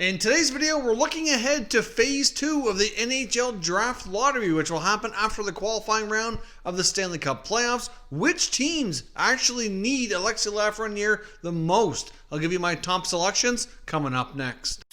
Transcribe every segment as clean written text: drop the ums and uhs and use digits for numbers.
In today's video, we're looking ahead to Phase 2 of the NHL Draft Lottery, which will happen after the qualifying round of the Stanley Cup Playoffs. Which teams actually need Alexis Lafreniere the most? I'll give you my top selections coming up next.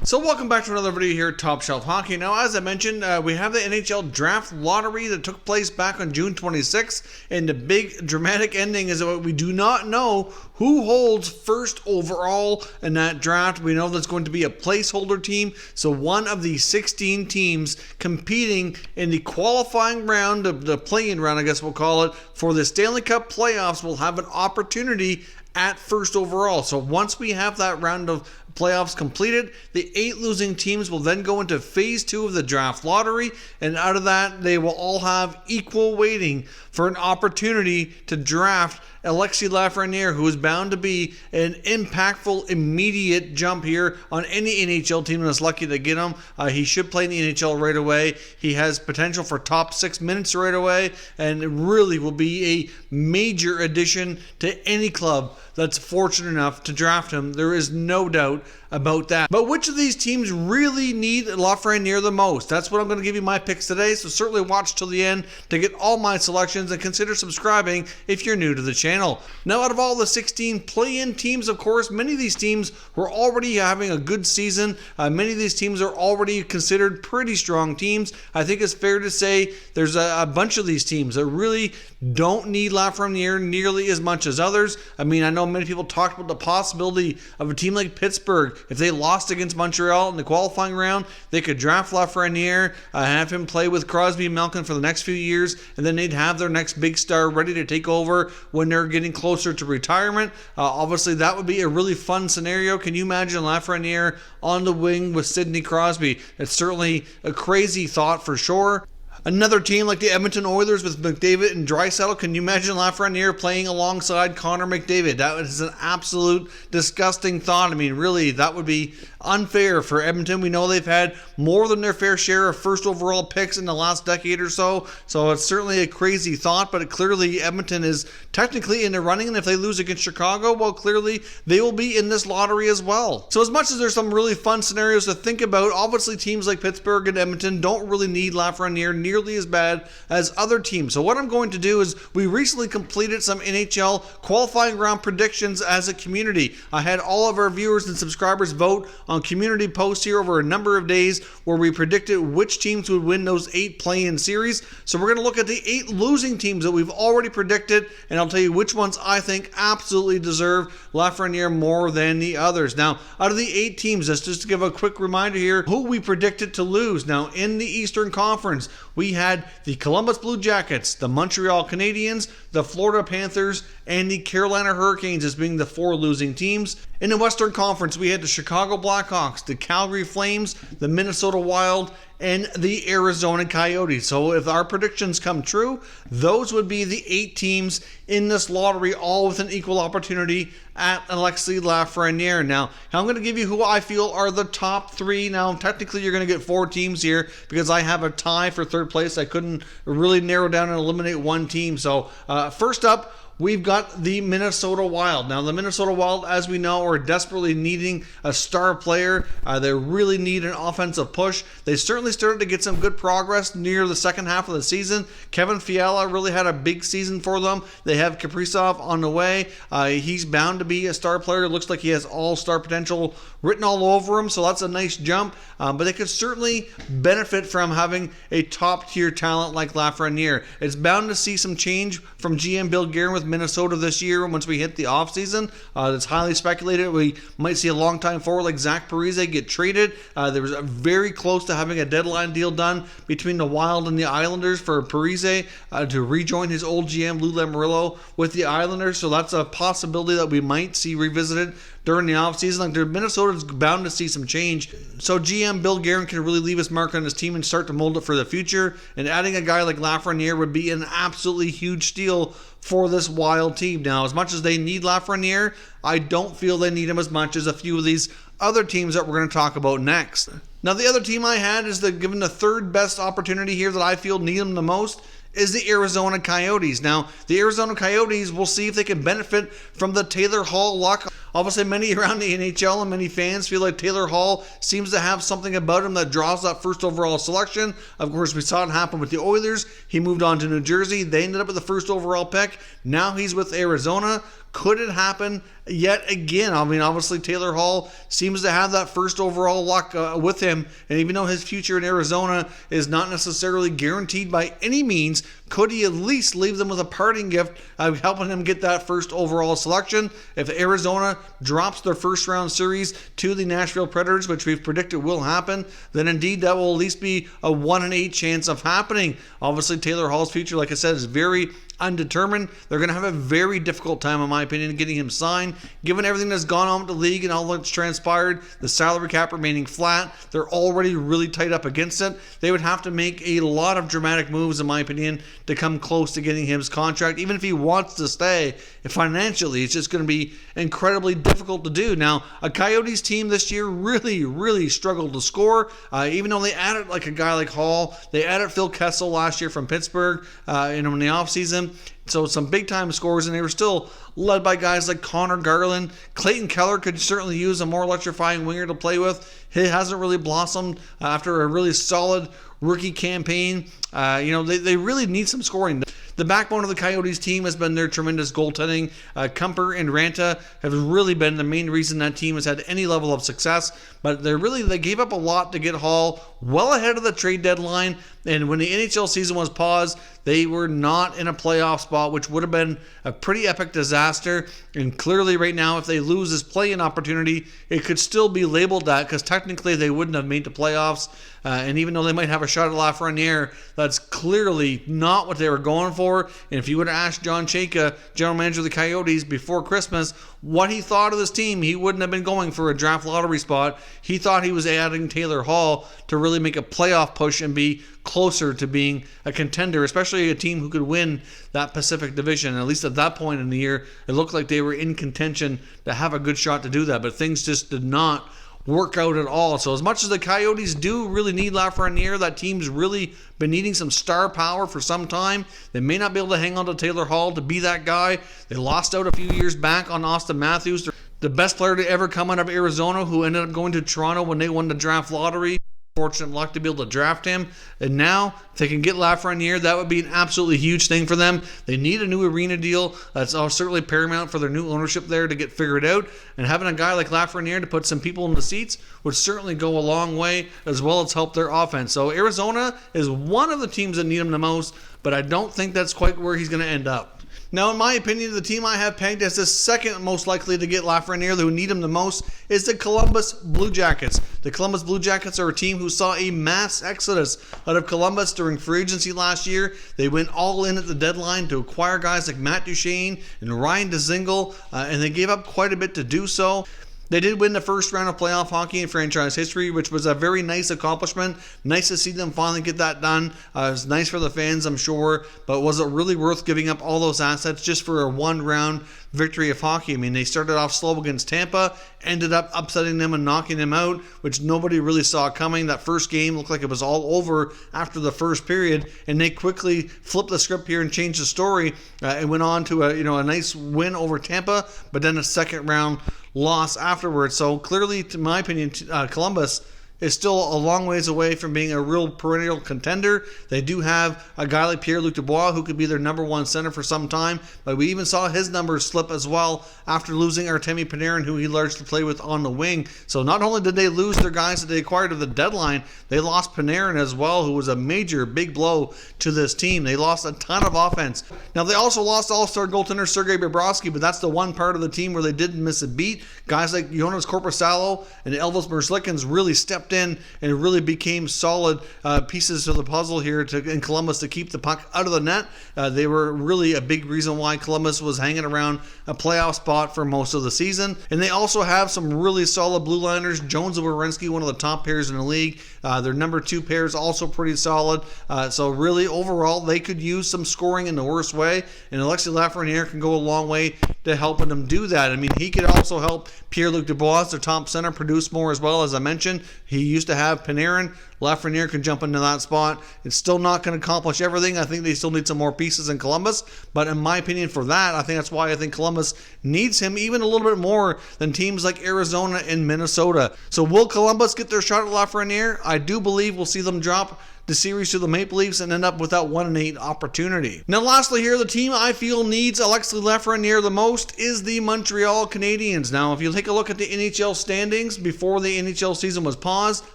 So welcome back to another video here at Top Shelf Hockey. Now, as I mentioned, we have the NHL Draft Lottery that took place back on June 26th, and the big dramatic ending is that we do not know who holds first overall in that draft. We know there's going to be a placeholder team, so one of the 16 teams competing in the qualifying round, the play-in round, I guess we'll call it, for the Stanley Cup Playoffs will have an opportunity at first overall. So once we have that round of playoffs completed, the 8 losing teams will then go into Phase 2 of the Draft Lottery, and out of that, they will all have equal weighting for an opportunity to draft Alexis Lafreniere, who is bound to be an impactful, immediate jump here on any NHL team that's lucky to get him. He should play in the NHL right away. He has potential for top 6 minutes right away, and really will be a major addition to any club that's fortunate enough to draft him. There is no doubt about that. But which of these teams really need Lafreniere the most? That's what I'm going to give you my picks today, so certainly watch till the end to get all my selections, and consider subscribing if you're new to the channel. Now, out of all the 16 play-in teams, of course, many of these teams were already having a good season. Many of these teams are already considered pretty strong teams. I think it's fair to say there's a bunch of these teams that really don't need Lafreniere nearly as much as others. I mean, I know many people talked about the possibility of a team like Pittsburgh. If they lost against Montreal in the qualifying round, they could draft Lafreniere, have him play with Crosby and Malkin for the next few years, and then they'd have their next big star ready to take over when they're getting closer to retirement. Obviously, that would be a really fun scenario. Can you imagine Lafreniere on the wing with Sidney Crosby? It's certainly a crazy thought for sure. Another team like the Edmonton Oilers with McDavid and Draisaitl, can you imagine Lafreniere playing alongside Connor McDavid? That is an absolute disgusting thought. I mean, really, that would be unfair for Edmonton. We know they've had more than their fair share of first overall picks in the last decade or so, so it's certainly a crazy thought, but clearly Edmonton is technically in the running, and if they lose against Chicago, well, clearly they will be in this lottery as well. So as much as there's some really fun scenarios to think about, obviously teams like Pittsburgh and Edmonton don't really need Lafreniere nearly as bad as other teams. So what I'm going to do is, we recently completed some NHL qualifying round predictions as a community. I had all of our viewers and subscribers vote on community posts here over a number of days where we predicted which teams would win those 8 play-in series. So we're going to look at the 8 losing teams that we've already predicted, and I'll tell you which ones I think absolutely deserve Lafreniere more than the others. Now, out of the 8 teams, just to give a quick reminder here, who we predicted to lose. Now, in the Eastern Conference, we had the Columbus Blue Jackets, the Montreal Canadiens, the Florida Panthers, and the Carolina Hurricanes as being the 4 losing teams. In the Western Conference, we had the Chicago Blackhawks, the Calgary Flames, the Minnesota Wild, and the Arizona Coyotes. So if our predictions come true, those would be the 8 teams in this lottery, all with an equal opportunity at Alexis Lafreniere. Now, I'm going to give you who I feel are the top 3. Now, technically, you're going to get 4 teams here because I have a tie for 3rd place. I couldn't really narrow down and eliminate one team. So, first up, we've got the Minnesota Wild. Now, the Minnesota Wild, as we know, are desperately needing a star player. They really need an offensive push. They certainly started to get some good progress near the second half of the season. Kevin Fiala really had a big season for them. They have Kaprizov on the way. He's bound to be a star player. It looks like he has all-star potential written all over him, so that's a nice jump. But they could certainly benefit from having a top-tier talent like Lafreniere. It's bound to see some change from GM Bill Guerin with Minnesota this year once we hit the offseason. It's highly speculated we might see a long-time forward like Zach Parise get traded. There was very close to having a deadline deal done between the Wild and the Islanders for Parise to rejoin his old GM Lou Lamoriello with the Islanders, so that's a possibility that we might see revisited during the offseason. Like, Minnesota's bound to see some change, so GM Bill Guerin can really leave his mark on his team and start to mold it for the future, and adding a guy like Lafreniere would be an absolutely huge steal for this Wild team. Now, as much as they need Lafreniere, I don't feel they need him as much as a few of these other teams that we're going to talk about next. Now, the other team I had is given the third best opportunity here that I feel need them the most is the Arizona Coyotes. Now, the Arizona Coyotes, we'll see if they can benefit from the Taylor Hall lock. Obviously, many around the NHL and many fans feel like Taylor Hall seems to have something about him that draws that first overall selection. Of course, we saw it happen with the Oilers. He moved on to New Jersey. They ended up with the first overall pick. Now he's with Arizona. Could it happen yet again? I mean, obviously, Taylor Hall seems to have that first overall luck with him. And even though his future in Arizona is not necessarily guaranteed by any means, could he at least leave them with a parting gift of helping him get that first overall selection? If Arizona drops their first round series to the Nashville Predators, which we've predicted will happen, then indeed that will at least be a 1 in 8 chance of happening. Obviously, Taylor Hall's future, like I said, is very undetermined. They're going to have a very difficult time, in my opinion, getting him signed. Given everything that's gone on with the league and all that's transpired, the salary cap remaining flat, they're already really tight up against it. They would have to make a lot of dramatic moves, in my opinion, to come close to getting his contract. Even if he wants to stay, financially, it's just going to be incredibly difficult to do. Now, a Coyotes team this year really struggled to score. Even though they added like a guy like Hall, they added Phil Kessel last year from Pittsburgh in the offseason. So some big-time scores, and they were still led by guys like Connor Garland. Clayton Keller could certainly use a more electrifying winger to play with. He hasn't really blossomed after a really solid rookie campaign. They really need some scoring. The backbone of the Coyotes team has been their tremendous goaltending. Kumper and Ranta have really been the main reason that team has had any level of success. But they gave up a lot to get Hall well ahead of the trade deadline. And when the NHL season was paused, they were not in a playoff spot, which would have been a pretty epic disaster. And clearly right now, if they lose this play-in opportunity, it could still be labeled that, because technically they wouldn't have made the playoffs. And even though they might have a shot at Lafreniere, that's clearly not what they were going for. And if you would have asked John Chayka, general manager of the Coyotes, before Christmas, what he thought of this team, he wouldn't have been going for a draft lottery spot. He thought he was adding Taylor Hall to really make a playoff push and be closer to being a contender, especially a team who could win that Pacific Division. At least at that point in the year, it looked like they were in contention to have a good shot to do that, but things just did not work out at all. So as much as the Coyotes do really need Lafreniere, that team's really been needing some star power for some time. They may not be able to hang on to Taylor Hall to be that guy. They lost out a few years back on Austin Matthews, the best player to ever come out of Arizona, who ended up going to Toronto when they won the draft lottery. Fortunate luck to be able to draft him. And now, if they can get Lafreniere, that would be an absolutely huge thing for them. They need a new arena deal. That's certainly paramount for their new ownership there to get figured out. And having a guy like Lafreniere to put some people in the seats would certainly go a long way, as well as help their offense. So Arizona is one of the teams that need him the most, but I don't think that's quite where he's going to end up. Now, in my opinion, the team I have pegged as the second most likely to get Lafreniere, who need him the most, is the Columbus Blue Jackets. The Columbus Blue Jackets are a team who saw a mass exodus out of Columbus during free agency last year. They went all in at the deadline to acquire guys like Matt Duchene and Ryan Dzingel, and they gave up quite a bit to do so. They did win the first round of playoff hockey in franchise history, which was a very nice accomplishment. Nice to see them finally get that done. It was nice for the fans, I'm sure, but was it really worth giving up all those assets just for a one-round victory of hockey? I mean, they started off slow against Tampa, ended up upsetting them and knocking them out, which nobody really saw coming. That first game looked like it was all over after the first period, and they quickly flipped the script here and changed the story and went on to a nice win over Tampa, but then a second round loss afterwards. So clearly, to my opinion, Columbus is still a long ways away from being a real perennial contender. They do have a guy like Pierre-Luc Dubois who could be their number one center for some time, but we even saw his numbers slip as well after losing Artemi Panarin, who he largely played with on the wing. So not only did they lose their guys that they acquired at the deadline, they lost Panarin as well, who was a major big blow to this team. They lost a ton of offense. Now, they also lost all-star goaltender Sergei Bobrovsky, but that's the one part of the team where they didn't miss a beat. Guys like Jonas Korpisalo and Elvis Merzlikins really stepped in and really became solid pieces of the puzzle here in Columbus to keep the puck out of the net. They were really a big reason why Columbus was hanging around a playoff spot for most of the season. And they also have some really solid blue liners. Jones and Werenski, one of the top pairs in the league. Their number two pair is also pretty solid. So really, overall, they could use some scoring in the worst way. And Alexis Lafreniere can go a long way to helping them do that. I mean, he could also help Pierre-Luc Dubois, their top center, produce more as well. As I mentioned, he You used to have Panarin. Lafreniere can jump into that spot. It's still not going to accomplish everything. I think they still need some more pieces in Columbus. But in my opinion, for that, I think that's why I think Columbus needs him even a little bit more than teams like Arizona and Minnesota. So will Columbus get their shot at Lafreniere? I do believe we'll see them drop the series to the Maple Leafs and end up with that 1-8 opportunity. Now lastly here, the team I feel needs Alexis Lafreniere the most is the Montreal Canadiens. Now if you take a look at the NHL standings before the NHL season was paused,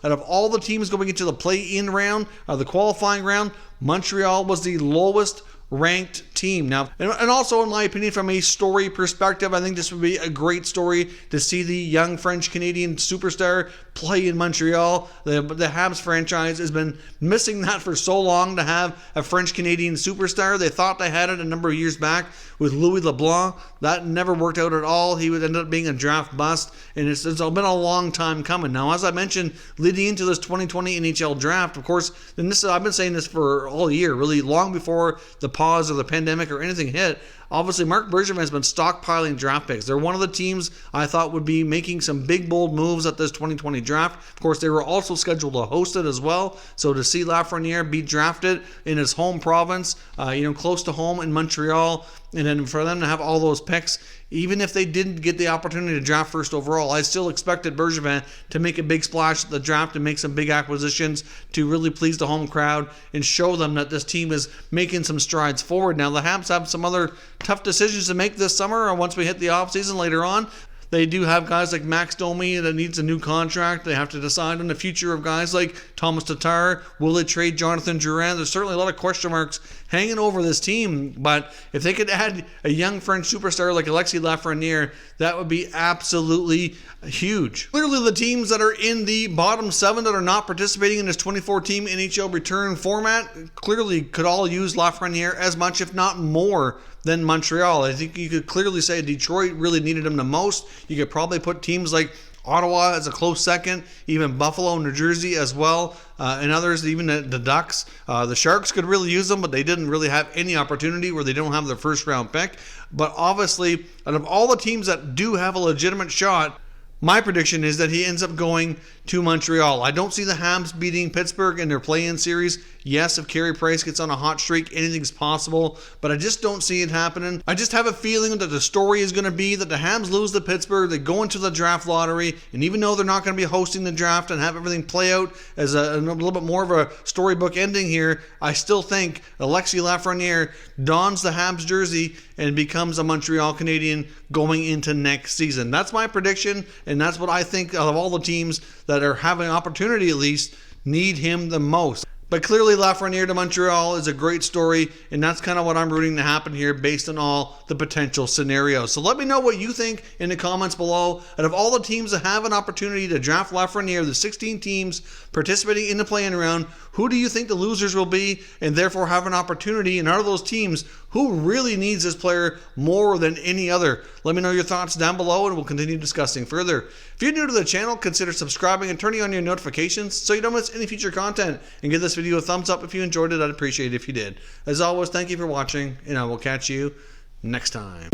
out of all the teams going into the play-in round, the qualifying round, Montreal was the lowest ranked team. Now, and also in my opinion, from a story perspective, I think this would be a great story to see the young French-Canadian superstar play in Montreal. The Habs franchise has been missing that for so long, to have a French-Canadian superstar. They thought they had it a number of years back with Louis LeBlanc. That never worked out at all. He would end up being a draft bust, and it's been a long time coming. Now, as I mentioned, leading into this 2020 NHL draft, of course, and this I've been saying this for all year, really long before the pause or the pandemic or anything hit. Obviously, Marc Bergevin has been stockpiling draft picks. They're one of the teams I thought would be making some big, bold moves at this 2020 draft. Of course, they were also scheduled to host it as well. So to see Lafreniere be drafted in his home province, close to home in Montreal, and then for them to have all those picks, even if they didn't get the opportunity to draft first overall, I still expected Bergevin to make a big splash at the draft and make some big acquisitions to really please the home crowd and show them that this team is making some strides forward. Now, the Habs have some other tough decisions to make this summer, or once we hit the offseason later on. They do have guys like Max Domi that needs a new contract. They have to decide on the future of guys like Thomas Tatar. Will they trade Jonathan Drouin? There's certainly a lot of question marks hanging over this team, but if they could add a young French superstar like Alexis Lafreniere, that would be absolutely huge. Clearly, the teams that are in the bottom 7 that are not participating in this 24-team NHL return format clearly could all use Lafreniere as much, if not more, than Montreal. I think you could clearly say Detroit really needed him the most. You could probably put teams like Ottawa as a close second, even Buffalo, New Jersey as well, and others, even the Ducks. The Sharks could really use them, but they didn't really have any opportunity where they don't have their first round pick. But obviously, out of all the teams that do have a legitimate shot, my prediction is that he ends up going to Montreal. I don't see the Habs beating Pittsburgh in their play-in series. Yes, if Carey Price gets on a hot streak, anything's possible, but I just don't see it happening. I just have a feeling that the story is going to be that the Habs lose to Pittsburgh, they go into the draft lottery, and even though they're not going to be hosting the draft and have everything play out as a little bit more of a storybook ending here, I still think Alexis Lafreniere dons the Habs jersey and becomes a Montreal Canadien going into next season. That's my prediction, and that's what I think out of all the teams that are having an opportunity at least need him the most. But clearly Lafreniere to Montreal is a great story, and that's kind of what I'm rooting to happen here based on all the potential scenarios. So let me know what you think in the comments below. And of all the teams that have an opportunity to draft Lafreniere, the 16 teams participating in the play-in round, who do you think the losers will be and therefore have an opportunity? And out of those teams, who really needs this player more than any other? Let me know your thoughts down below, and we'll continue discussing further. If you're new to the channel, consider subscribing and turning on your notifications so you don't miss any future content. And give this video a thumbs up if you enjoyed it. I'd appreciate it if you did. As always, thank you for watching, and I will catch you next time.